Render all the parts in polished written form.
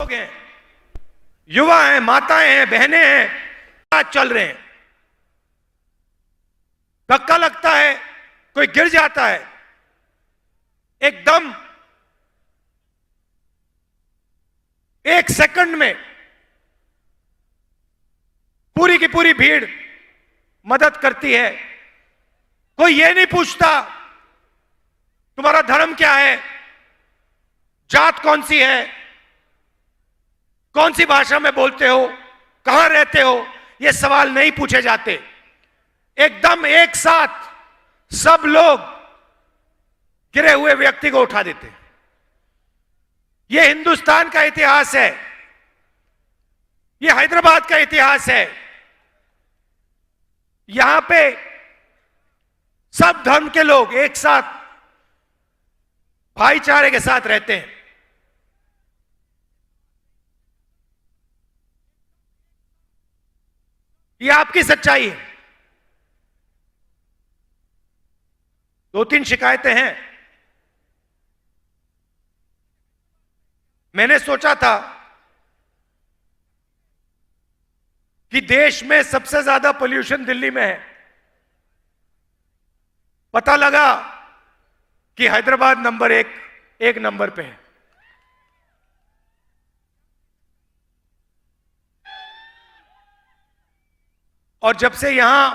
लोग हैं, युवा हैं, माताएं हैं, बहनें हैं, आज चल रहे हैं। धक्का लगता है, कोई गिर जाता है, एकदम एक सेकंड में पूरी की पूरी भीड़ मदद करती है। कोई ये नहीं पूछता तुम्हारा धर्म क्या है, जात कौन सी है, कौन सी भाषा में बोलते हो, कहां रहते हो, ये सवाल नहीं पूछे जाते। एकदम एक साथ सब लोग गिरे हुए व्यक्ति को उठा देते हैं। यह हिंदुस्तान का इतिहास है, यह हैदराबाद का इतिहास है। यहां पे सब धर्म के लोग एक साथ भाईचारे के साथ रहते हैं। यह आपकी सच्चाई है। 2-3 शिकायतें हैं। मैंने सोचा था कि देश में सबसे ज्यादा पोल्यूशन दिल्ली में है, पता लगा कि हैदराबाद नंबर एक नंबर पे है। और जब से यहां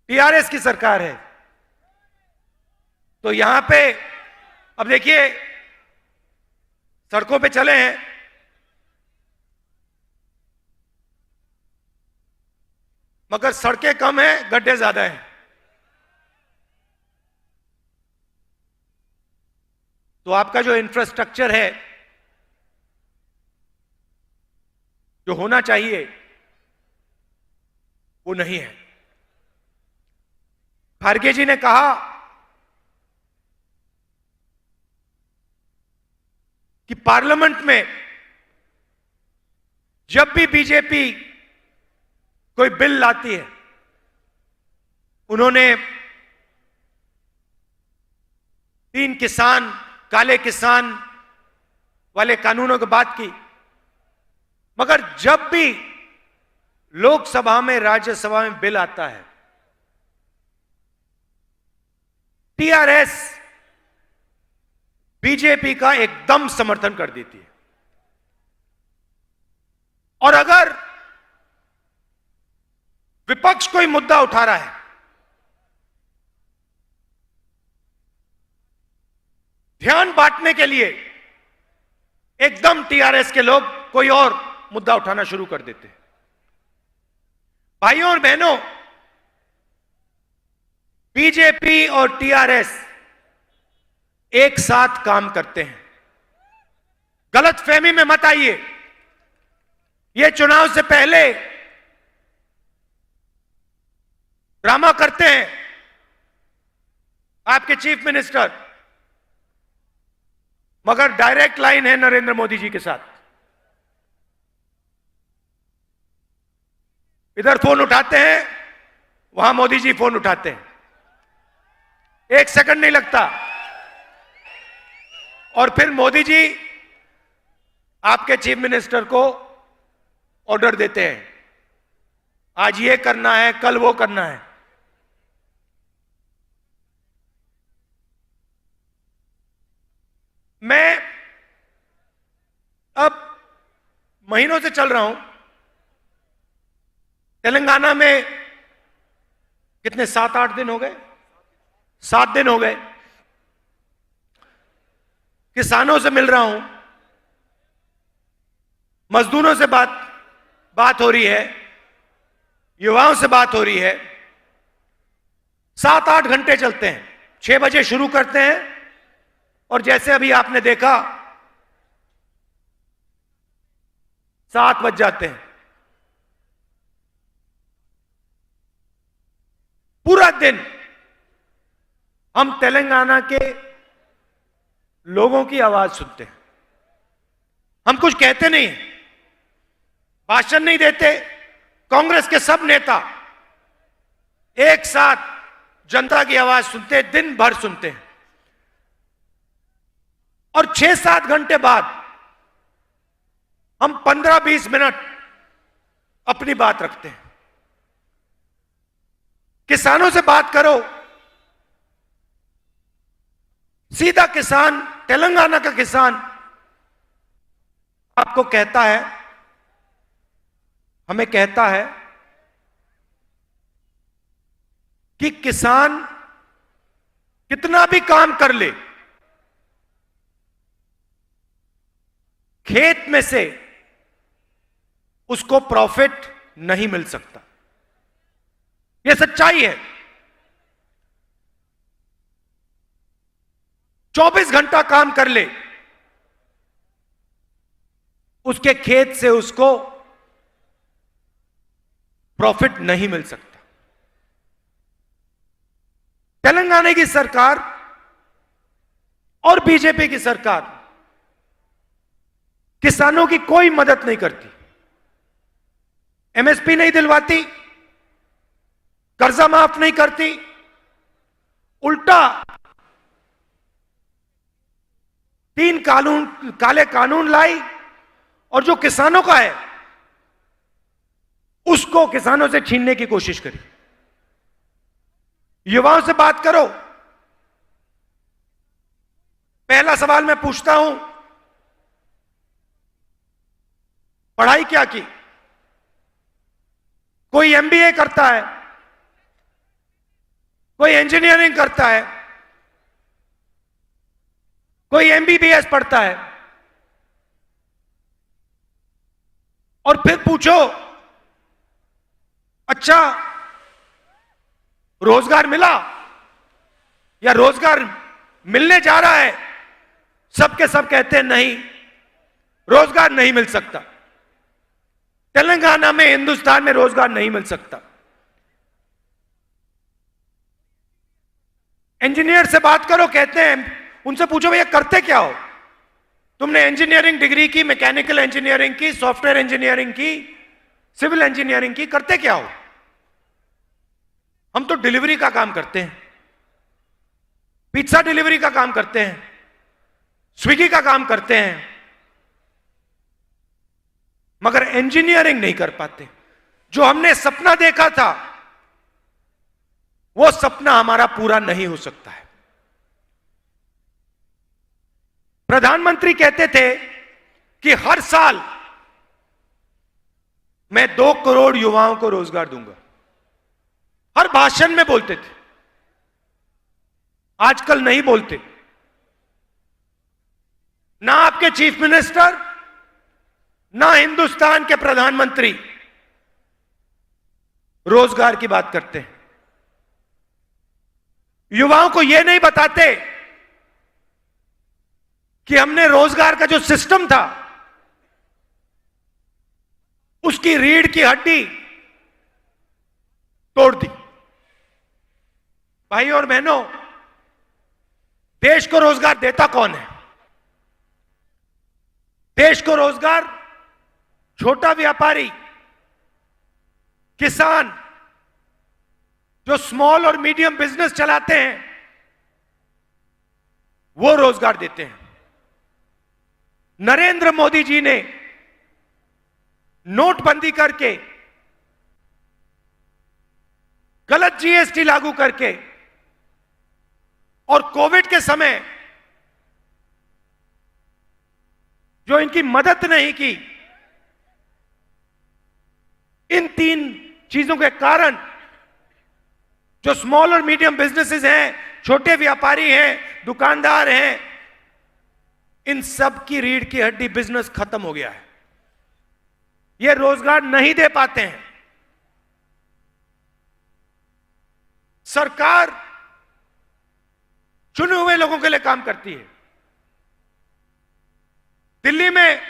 टीआरएस की सरकार है तो यहां पे अब देखिए सड़कों पे चले हैं, मगर सड़कें कम हैं, गड्ढे ज्यादा हैं। तो आपका जो इंफ्रास्ट्रक्चर है, जो होना चाहिए, वो नहीं है। खारगे जी ने कहा कि पार्लियामेंट में जब भी बीजेपी कोई बिल लाती है, उन्होंने 3 किसान, काले किसान वाले कानूनों की बात की, मगर जब भी लोकसभा में, राज्यसभा में बिल आता है, टीआरएस बीजेपी का एकदम समर्थन कर देती है। और अगर विपक्ष कोई मुद्दा उठा रहा है, ध्यान बांटने के लिए एकदम टीआरएस के लोग कोई और मुद्दा उठाना शुरू कर देते हैं। भाइयों और बहनों, बीजेपी और टीआरएस एक साथ काम करते हैं। गलतफहमी में मत आइए। ये चुनाव से पहले ड्रामा करते हैं आपके चीफ मिनिस्टर, मगर डायरेक्ट लाइन है नरेंद्र मोदी जी के साथ। इधर फोन उठाते हैं, वहां मोदी जी फोन उठाते हैं, 1 सेकंड नहीं लगता। और फिर मोदी जी आपके चीफ मिनिस्टर को ऑर्डर देते हैं, आज ये करना है, कल वो करना है। मैं अब महीनों से चल रहा हूं तेलंगाना में। कितने 7-8 दिन हो गए, 7 दिन हो गए। किसानों से मिल रहा हूं, मजदूरों से बात हो रही है, युवाओं से बात हो रही है। 7-8 घंटे चलते हैं। 6 बजे शुरू करते हैं और जैसे अभी आपने देखा 7 बज जाते हैं। पूरा दिन हम तेलंगाना के लोगों की आवाज सुनते हैं। हम कुछ कहते नहीं, भाषण नहीं देते। कांग्रेस के सब नेता एक साथ जनता की आवाज सुनते, दिन भर सुनते हैं। और 6-7 घंटे बाद हम 15-20 मिनट अपनी बात रखते हैं। किसानों से बात करो, सीधा किसान, तेलंगाना का किसान आपको कहता है, हमें कहता है कि किसान कितना भी काम कर ले, खेत में से उसको प्रॉफिट नहीं मिल सकता। यह सच्चाई है। 24 घंटा काम कर ले, उसके खेत से उसको प्रॉफिट नहीं मिल सकता। तेलंगाना की सरकार और बीजेपी की सरकार किसानों की कोई मदद नहीं करती, एमएसपी नहीं दिलवाती, कर्जा माफ नहीं करती, उल्टा 3 काले कानून लाई और जो किसानों का है उसको किसानों से छीनने की कोशिश करी। युवाओं से बात करो, पहला सवाल मैं पूछता हूं, पढ़ाई क्या की? कोई एमबीए करता है, कोई इंजीनियरिंग करता है, कोई एमबीबीएस पढ़ता है, और फिर पूछो, अच्छा रोजगार मिला या रोजगार मिलने जा रहा है? सबके सब कहते हैं नहीं, रोजगार नहीं मिल सकता। तेलंगाना में, हिंदुस्तान में रोजगार नहीं मिल सकता। इंजीनियर से बात करो, कहते हैं, उनसे पूछो भैया करते क्या हो? तुमने इंजीनियरिंग डिग्री की, मैकेनिकल इंजीनियरिंग की, सॉफ्टवेयर इंजीनियरिंग की, सिविल इंजीनियरिंग की, करते क्या हो? हम तो डिलीवरी का काम करते हैं, पिज्जा डिलीवरी का काम करते हैं, स्विगी का काम करते हैं, मगर इंजीनियरिंग नहीं कर पाते। जो हमने सपना देखा था वो सपना हमारा पूरा नहीं हो सकता है। प्रधानमंत्री कहते थे कि हर साल मैं 2 करोड़ युवाओं को रोजगार दूंगा, हर भाषण में बोलते थे। आजकल नहीं बोलते, ना आपके चीफ मिनिस्टर, ना हिंदुस्तान के प्रधानमंत्री रोजगार की बात करते हैं। युवाओं को यह नहीं बताते कि हमने रोजगार का जो सिस्टम था उसकी रीढ़ की हड्डी तोड़ दी। भाई और बहनों, देश को रोजगार देता कौन है? देश को रोजगार छोटा व्यापारी, किसान, जो स्मॉल और मीडियम बिजनेस चलाते हैं, वो रोजगार देते हैं। नरेंद्र मोदी जी ने नोटबंदी करके, गलत जीएसटी लागू करके और कोविड के समय जो इनकी मदद नहीं की, इन 3 चीजों के कारण जो स्मॉल और मीडियम बिजनेसेस हैं, छोटे व्यापारी हैं, दुकानदार हैं, इन सब की रीढ़ की हड्डी बिजनेस खत्म हो गया है। ये रोजगार नहीं दे पाते हैं। सरकार चुने हुए लोगों के लिए काम करती है। दिल्ली में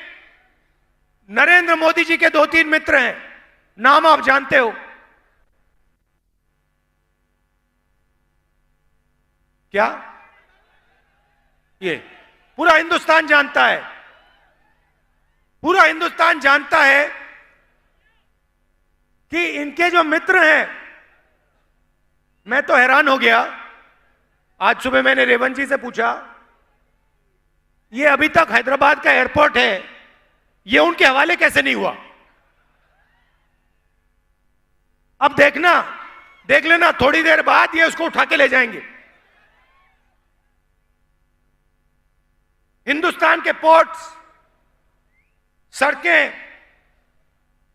नरेंद्र मोदी जी के 2-3 मित्र हैं, नाम आप जानते हो। क्या? ये पूरा हिंदुस्तान जानता है, पूरा हिंदुस्तान जानता है कि इनके जो मित्र हैं, मैं तो हैरान हो गया। आज सुबह मैंने रेवंत जी से पूछा, ये अभी तक हैदराबाद का एयरपोर्ट है, ये उनके हवाले कैसे नहीं हुआ? अब देखना, देख लेना, थोड़ी देर बाद ये उसको उठा के ले जाएंगे। हिंदुस्तान के पोर्ट्स, सड़कें,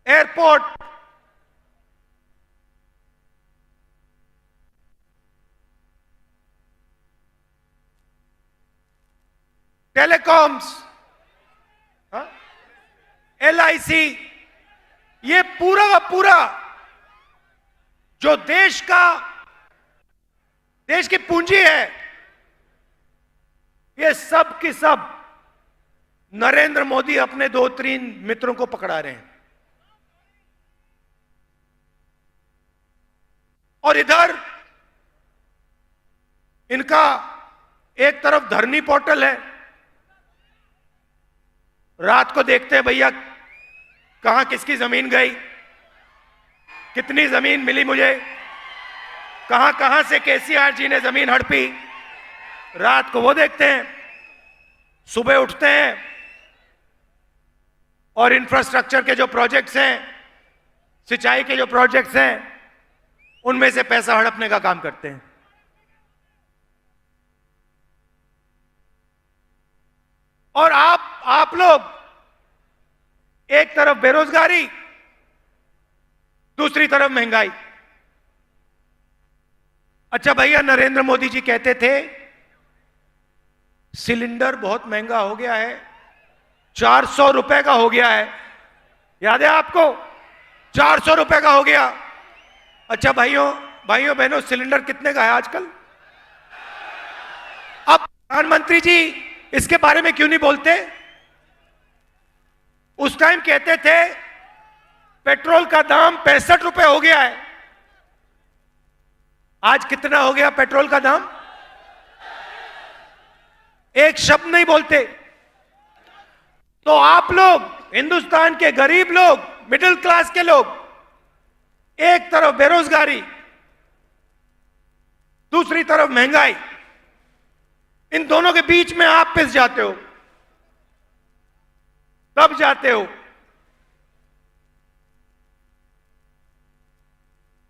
एयरपोर्ट, टेलीकॉम्स, LIC, ये पूरा का पूरा जो देश की पूंजी है, ये सब की सब नरेंद्र मोदी अपने 2-3 मित्रों को पकड़ा रहे हैं। और इधर इनका एक तरफ धरनी पोर्टल है, रात को देखते हैं भैया कहां किसकी जमीन गई, कितनी जमीन मिली मुझे, कहां कहां से केसीआर जी ने जमीन हड़पी, रात को वो देखते हैं। सुबह उठते हैं और इंफ्रास्ट्रक्चर के जो प्रोजेक्ट्स हैं, सिंचाई के जो प्रोजेक्ट्स हैं, उनमें से पैसा हड़पने का काम करते हैं। और आप लोग एक तरफ बेरोजगारी, दूसरी तरफ महंगाई। अच्छा भैया, नरेंद्र मोदी जी कहते थे सिलेंडर बहुत महंगा हो गया है, 400 रुपए का हो गया है, याद है आपको? 400 रुपए का हो गया। अच्छा भाइयों बहनों, सिलेंडर कितने का है आजकल? अब प्रधानमंत्री जी इसके बारे में क्यों नहीं बोलते? उस टाइम कहते थे पेट्रोल का दाम 65 रुपए हो गया है। आज कितना हो गया पेट्रोल का दाम? एक शब्द नहीं बोलते। तो आप लोग, हिंदुस्तान के गरीब लोग, मिडिल क्लास के लोग, एक तरफ बेरोजगारी, दूसरी तरफ महंगाई, इन दोनों के बीच में आप पिस जाते हो, दब जाते हो।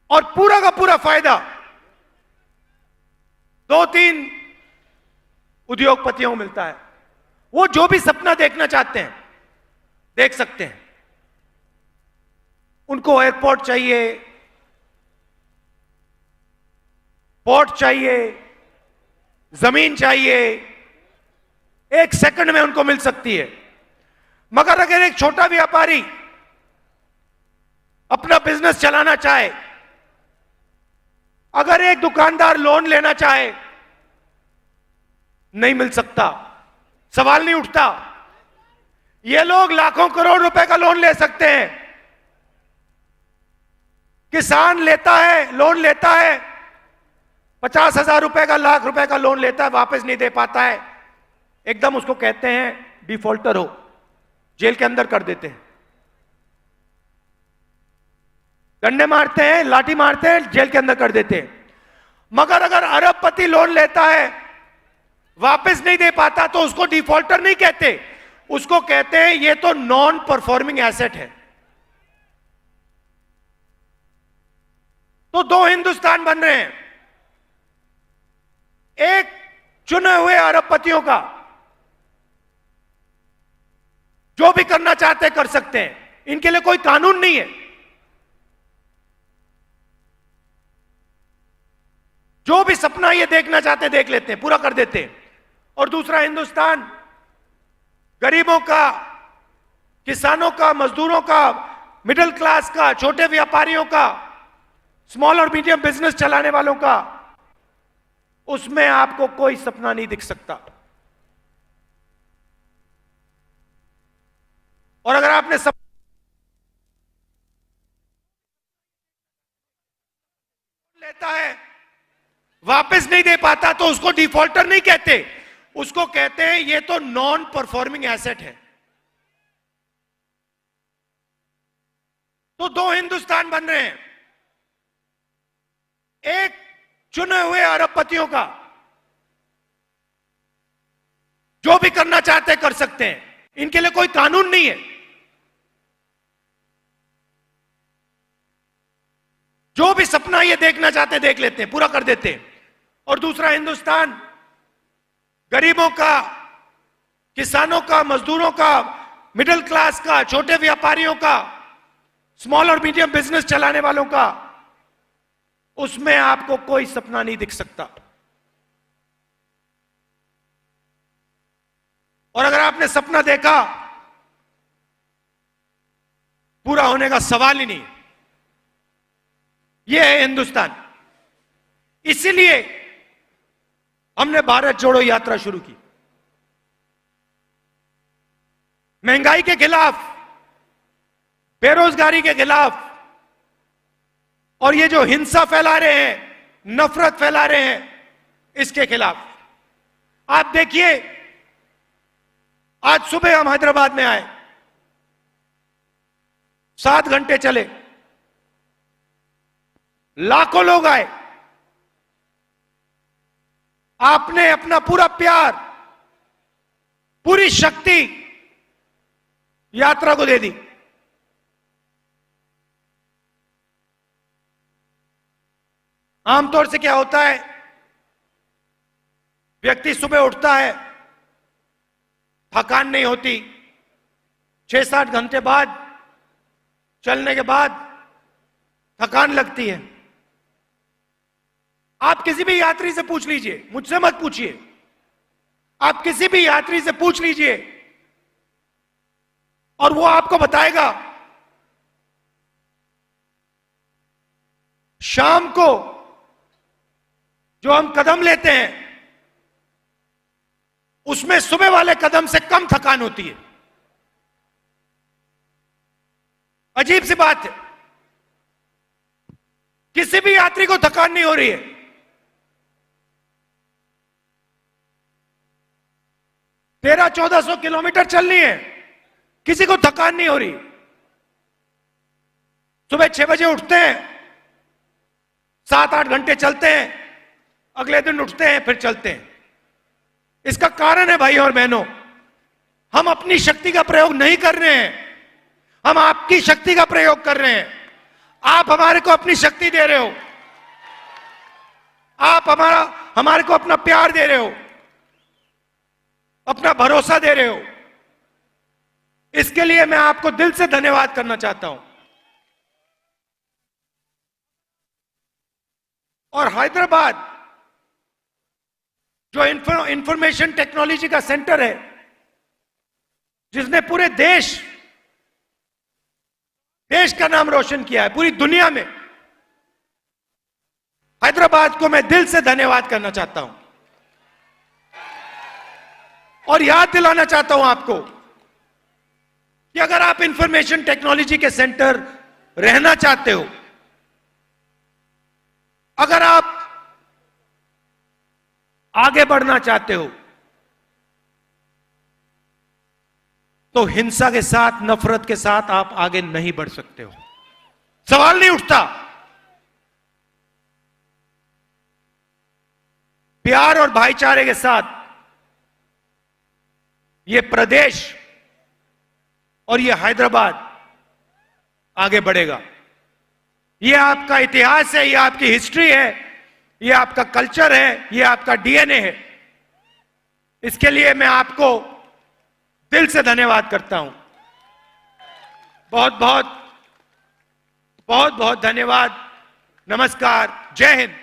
और पूरा का पूरा फायदा 2-3 उद्योगपतियों को मिलता है। वो जो भी सपना देखना चाहते हैं देख सकते हैं। उनको एयरपोर्ट चाहिए, पोर्ट चाहिए, जमीन चाहिए, एक सेकंड में उनको मिल सकती है। मगर अगर एक छोटा व्यापारी अपना बिजनेस चलाना चाहे, अगर एक दुकानदार लोन लेना चाहे, नहीं मिल सकता, सवाल नहीं उठता। ये लोग लाखों करोड़ रुपए का लोन ले सकते हैं। किसान लेता है, लोन लेता है, 50,000 रुपए का, लाख रुपए का लोन लेता है, वापस नहीं दे पाता है, एकदम उसको कहते हैं डिफॉल्टर हो, जेल के अंदर कर देते हैं, डंडे मारते हैं, लाठी मारते हैं, जेल के अंदर कर देते हैं। मगर अगर अरबपति लोन लेता है, वापस नहीं दे पाता, तो उसको डिफॉल्टर नहीं कहते, उसको कहते हैं ये तो नॉन परफॉर्मिंग एसेट है। तो 2 हिंदुस्तान बन रहे हैं, एक चुने हुए अरबपतियों का, जो भी करना चाहते कर सकते हैं, इनके लिए कोई कानून नहीं है, जो भी सपना ये देखना चाहते देख लेते हैं, पूरा कर देते हैं। और दूसरा हिंदुस्तान गरीबों का, किसानों का, मजदूरों का, मिडिल क्लास का, छोटे व्यापारियों का, स्मॉल और मीडियम बिजनेस चलाने वालों का, उसमें आपको कोई सपना नहीं दिख सकता। और अगर आपने लेता है, वापस नहीं दे पाता, तो उसको डिफॉल्टर नहीं कहते, उसको कहते हैं ये तो नॉन परफॉर्मिंग एसेट है। तो 2 हिंदुस्तान बन रहे हैं, एक चुने हुए अरबपतियों का, जो भी करना चाहते कर सकते हैं, इनके लिए कोई कानून नहीं है, जो भी सपना ये देखना चाहते देख लेते हैं, पूरा कर देते हैं। और दूसरा, हिंदुस्तान गरीबों का, किसानों का, मजदूरों का, मिडिल क्लास का, छोटे व्यापारियों का, स्मॉल और मीडियम बिजनेस चलाने वालों का, उसमें आपको कोई सपना नहीं दिख सकता। और अगर आपने सपना देखा, पूरा होने का सवाल ही नहीं। यह है हिंदुस्तान। इसीलिए हमने भारत जोड़ो यात्रा शुरू की। महंगाई के खिलाफ, बेरोजगारी के खिलाफ, और ये जो हिंसा फैला रहे हैं, नफरत फैला रहे हैं, इसके खिलाफ। आप देखिए, आज सुबह हम हैदराबाद में आए, 7 घंटे चले, लाखों लोग आए। आपने अपना पूरा प्यार, पूरी शक्ति यात्रा को दे दी। आमतौर से क्या होता है, व्यक्ति सुबह उठता है, थकान नहीं होती, 6-7 घंटे बाद चलने के बाद थकान लगती है। आप किसी भी यात्री से पूछ लीजिए, मुझसे मत पूछिए, आप किसी भी यात्री से पूछ लीजिए और वो आपको बताएगा शाम को जो हम कदम लेते हैं उसमें सुबह वाले कदम से कम थकान होती है। अजीब सी बात है, किसी भी यात्री को थकान नहीं हो रही है। 1300-1400 किलोमीटर चलनी है, किसी को थकान नहीं हो रही। सुबह 6 बजे उठते हैं, 7-8 घंटे चलते हैं, अगले दिन उठते हैं, फिर चलते हैं। इसका कारण है भाई और बहनों, हम अपनी शक्ति का प्रयोग नहीं कर रहे हैं, हम आपकी शक्ति का प्रयोग कर रहे हैं। आप हमारे को अपनी शक्ति दे रहे हो, आप हमारे को अपना प्यार दे रहे हो, अपना भरोसा दे रहे हो। इसके लिए मैं आपको दिल से धन्यवाद करना चाहता हूं। और हैदराबाद जो इंफॉर्मेशन टेक्नोलॉजी का सेंटर है, जिसने पूरे देश का नाम रोशन किया है पूरी दुनिया में, हैदराबाद को मैं दिल से धन्यवाद करना चाहता हूं। और याद दिलाना चाहता हूं आपको कि अगर आप इंफॉर्मेशन टेक्नोलॉजी के सेंटर रहना चाहते हो, अगर आप आगे बढ़ना चाहते हो, तो हिंसा के साथ, नफरत के साथ आप आगे नहीं बढ़ सकते हो, सवाल नहीं उठता। प्यार और भाईचारे के साथ ये प्रदेश और ये हैदराबाद आगे बढ़ेगा। ये आपका इतिहास है, ये आपकी हिस्ट्री है, ये आपका कल्चर है, ये आपका डीएनए है। इसके लिए मैं आपको दिल से धन्यवाद करता हूं। बहुत बहुत बहुत बहुत धन्यवाद। नमस्कार, जय हिंद।